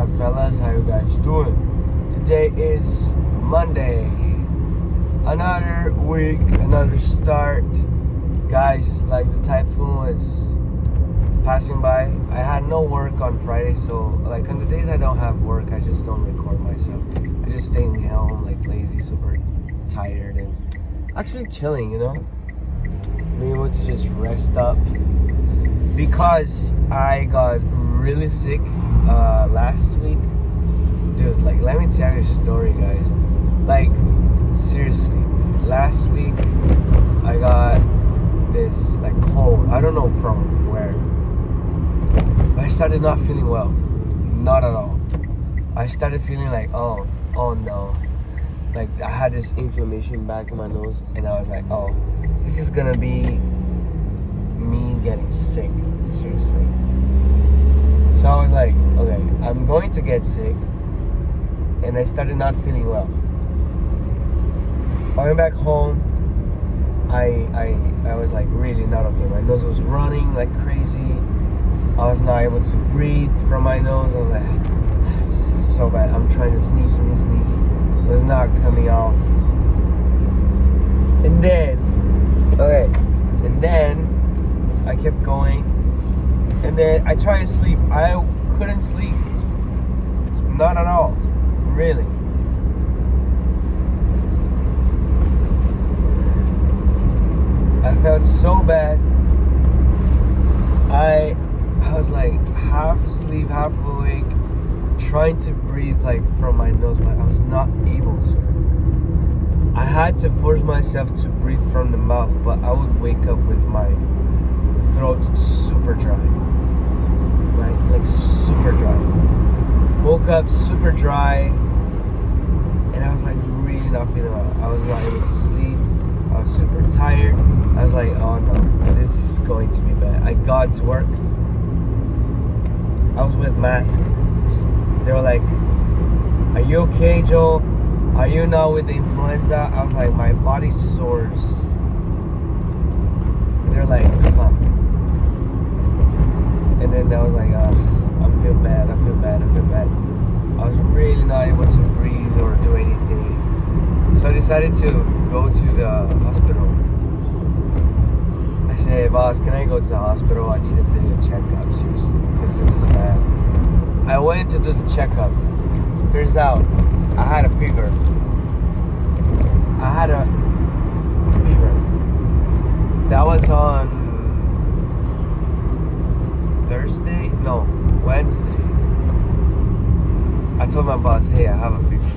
up, fellas? How you guys doing? Today is Monday. Another week, another start. Guys, like the typhoon is passing by. I had no work on Friday, so like on the days I don't have work, I just don't record myself. I just stay in home like lazy, super tired, and actually chilling, you know? Being able to just rest up. Because I got really sick last week. Dude, like, let me tell you a story, guys. Like, seriously, last week I got this, like, cold. I don't know from where. But I started not feeling well. Not at all. I started feeling like, oh no. Like, I had this inflammation back in my nose, and I was like, oh, this is gonna be me getting sick. Seriously. So I was like, okay, I'm going to get sick. And I started not feeling well. I went back home. I was like really not okay. My nose was running like crazy. I was not able to breathe from my nose. I was like, this is so bad. I'm trying to sneeze. It was not coming off. And then I kept going. And then I tried to sleep. I couldn't sleep. Not at all. Really. I felt so bad. I was like half asleep, half awake, trying to breathe like from my nose, but I was not able to. I had to force myself to breathe from the mouth, but I would wake up with my throat super dry. Right? Like super dry. Woke up super dry, and I was like really not feeling well. I was not able to sleep. I was super tired. I was like, oh no, this is going to be bad. I got to work. I was with mask. They were like, are you okay, Joe? Are you not with the influenza? I was like, my body sores. And they're like, come. And then I was like, I feel bad. I was really not able to breathe or do anything. So I decided to go to the hospital. I said, hey, boss, can I go to the hospital? I need to do a checkup, seriously, because this is bad. I went to do the checkup. Turns out I had a fever. That was on Thursday? No, Wednesday. I told my boss, hey, I have a fever.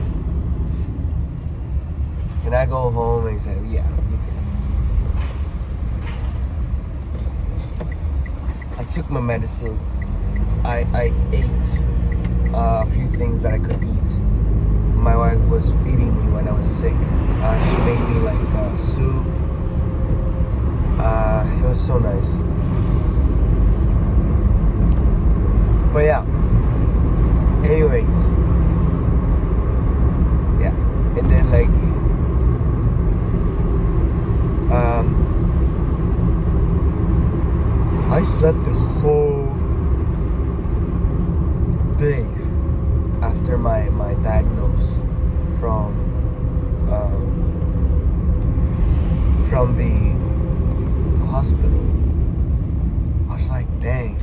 Can I go home? And he said, yeah, you can. I took my medicine. I ate a few things that I could eat. My wife was feeding me when I was sick. She made me like soup. It was so nice. But yeah. Anyways. Yeah. And then like I slept the whole day after my diagnosis from the hospital. I was like, dang.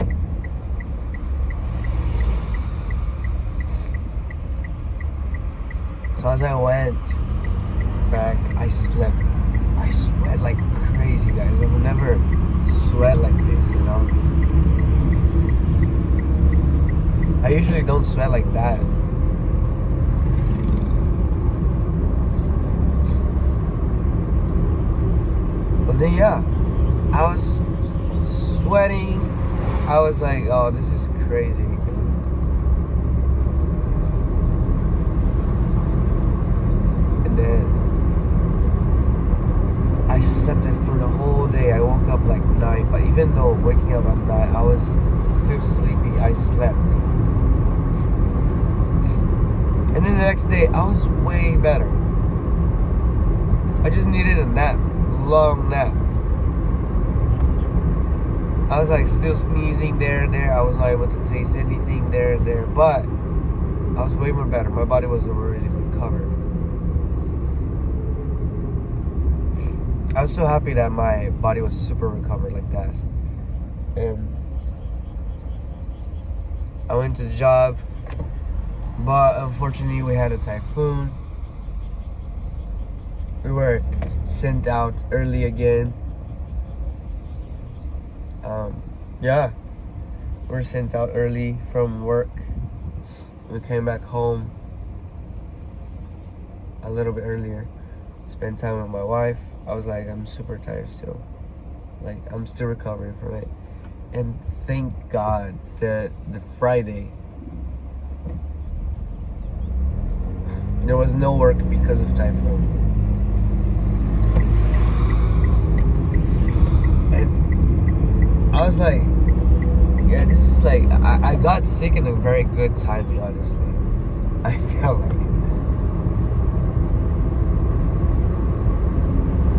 So as I went back, I slept. I sweat like crazy, guys. I've never sweat like this, you know. I usually don't sweat like that. But then yeah, I was sweating. I was like, oh, this is crazy. And then I slept there for the whole day. I woke up like 9, but even though waking up at 9, I was still sleepy. I slept. And then the next day, I was way better. I just needed a nap, long nap. I was like still sneezing there and there. I was not able to taste anything there and there, but I was way more better. My body was already recovered. I was so happy that my body was super recovered like that. And I went to the job, but unfortunately we had a typhoon. We were sent out early again. Yeah, we were sent out early from work. We came back home a little bit earlier. Spent time with my wife. I was like, I'm super tired still. Like, I'm still recovering from it. And thank God that the Friday, there was no work because of typhoon. And I was like, yeah, this is like, I got sick in a very good timing, honestly. I feel like.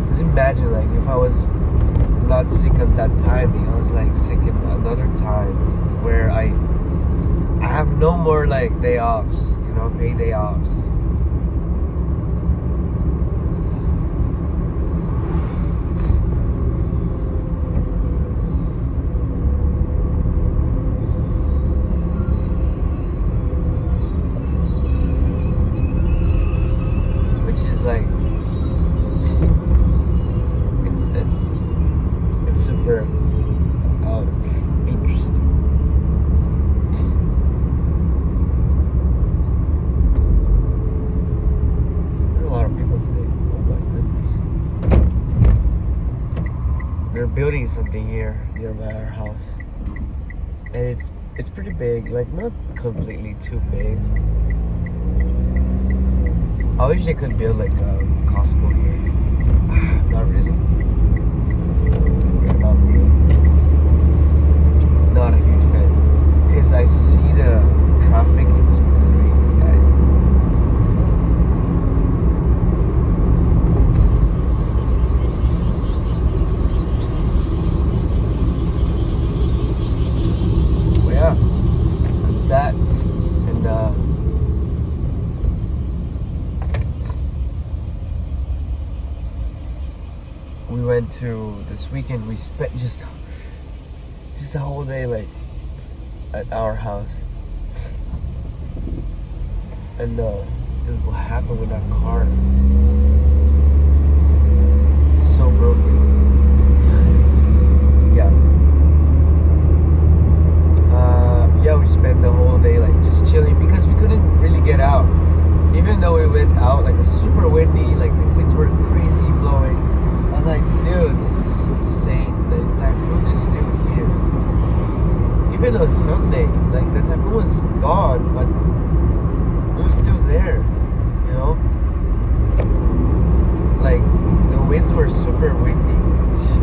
Just imagine, like, if I was not sick at that timing, I was like sick in another time where I have no more like day offs, paid day offs. Which is like, it's super interesting. There's a lot of people today. Oh my goodness. They're building something here nearby our house. And it's pretty big, like not completely too big. I wish they could build like a Costco here. Not really. Yeah, not really. Not a huge fan. Because I see the traffic, it's crazy, guys. Well, yeah, that's that. And we went to this weekend. We spent just the whole day like at our house. And dude, what happened with that car? It's so broken. Yeah. Yeah, we spent the whole day like just chilling because we couldn't really get out. Even though we went out, like it was super windy, like the winds were crazy blowing. I was like, dude, this is insane. The typhoon is still here. Even on Sunday, like the typhoon was gone, but it was still there, Like the winds were super windy. So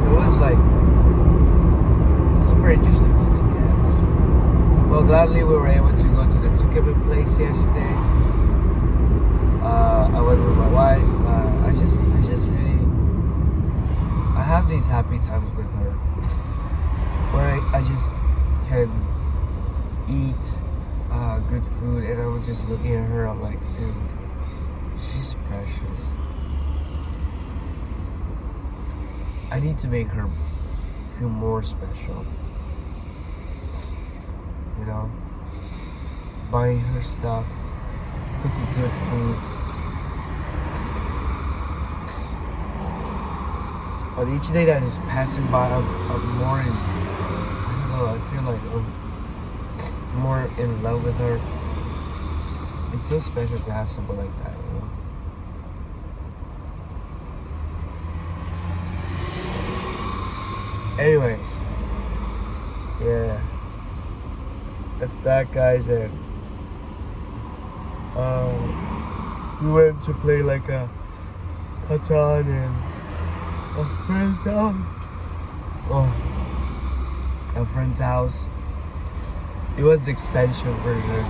it was like super interesting to see that. Well, gladly we were able to go to the Tukebe place yesterday. I went with my wife. I just really, I have these happy times with her, where I just can eat good food, and I'm just looking at her. I'm like, dude, she's precious. I need to make her feel more special. Buying her stuff, cooking good foods. On each day that is passing by, I'm more in, I don't know, I feel like I'm more in love with her. It's so special to have someone like that, Anyways, yeah, that's that, guys, and we went to play like a Catan and a friend's house. A friend's house. It was the expansion version.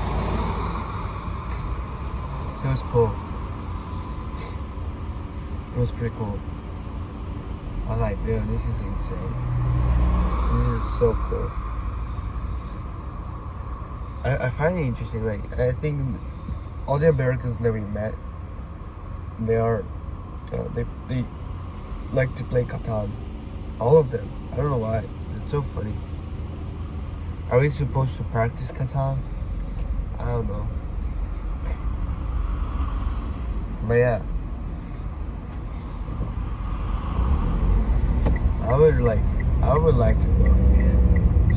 It was cool. It was pretty cool. I was like, dude, this is insane. This is so cool. I find it interesting. Like, I think all the Americans that we met, they are, they like to play Catan. All of them. I don't know why. It's so funny. Are we supposed to practice Catan? I don't know. But yeah. I would like to go again.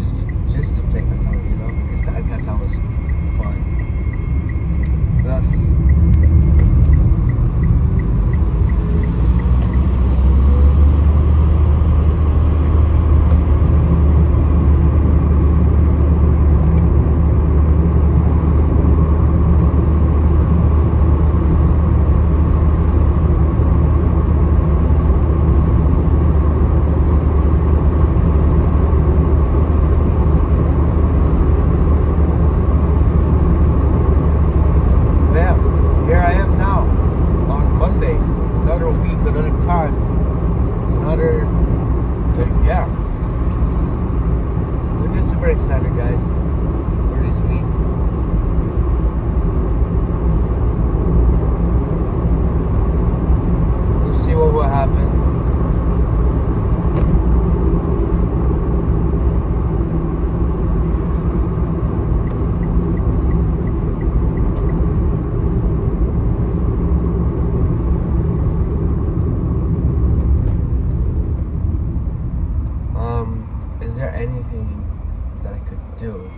Just to play Catan, you know? Because that Catan was fun. Plus, yeah, we're just super excited, guys, for this week. We'll see what will happen. Is there anything that I could do?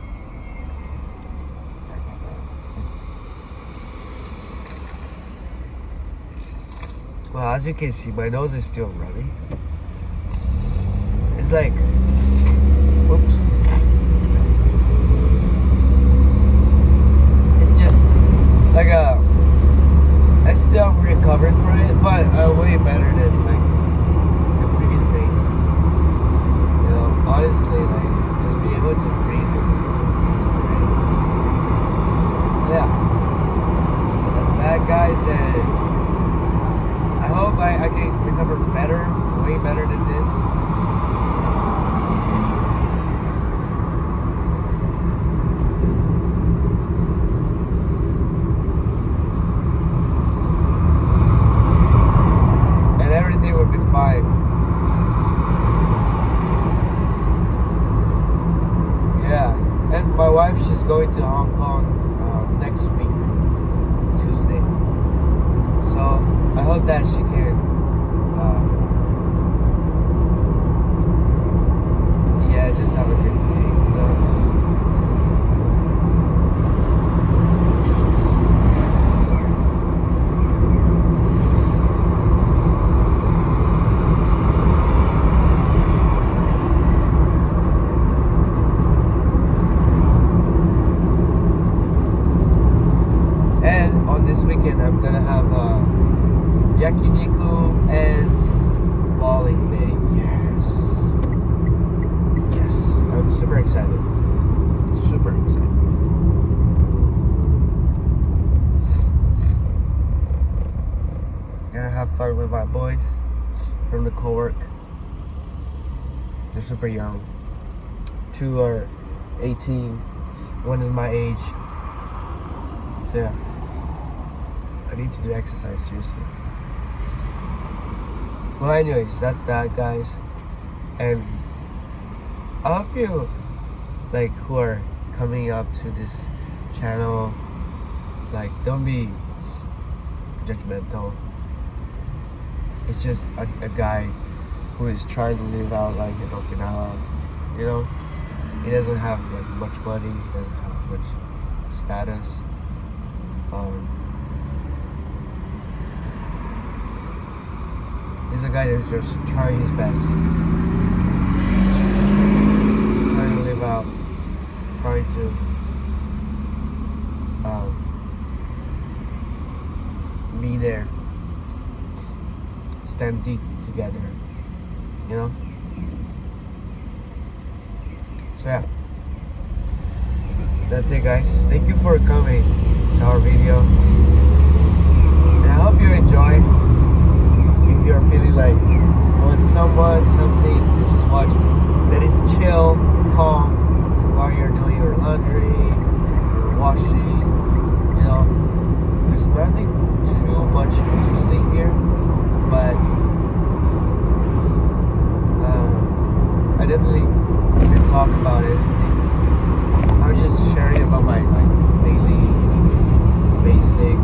Well, as you can see, my nose is still running. It's like, oops. It's just like I'm still recovering from it, but way better than like the previous days. You know, honestly, like just being able to breathe is great. Yeah, that's that, guys, and I hope I can recover better, way better than this. And everything will be fine. Yeah, and my wife, she's going to Hong Kong next week, Tuesday. So I hope that she can, yeah, just have a great day. You know? And on this weekend, I'm gonna have yakiniku and bowling day. Yes, I'm super excited. Super excited. Gonna have fun with my boys from the co-work. They're super young. 2 are 18. 1 is my age. So yeah, I need to do exercise seriously. Well, anyways, that's that, guys. And I hope you, like, who are coming up to this channel, like, don't be judgmental. It's just a guy who is trying to live out like in Okinawa. You know, he doesn't have like much money. He doesn't have much status. He's a guy that's just trying his best, trying to live out, trying to be there, stand deep together, you know? So yeah, that's it, guys. Thank you for coming to our video, and I hope you enjoy. If you're feeling like, what's someone, something to just watch that is chill, calm, while you're doing your laundry, your washing, you know. There's nothing too much interesting here, but I definitely didn't talk about anything. I was just sharing about my like daily basic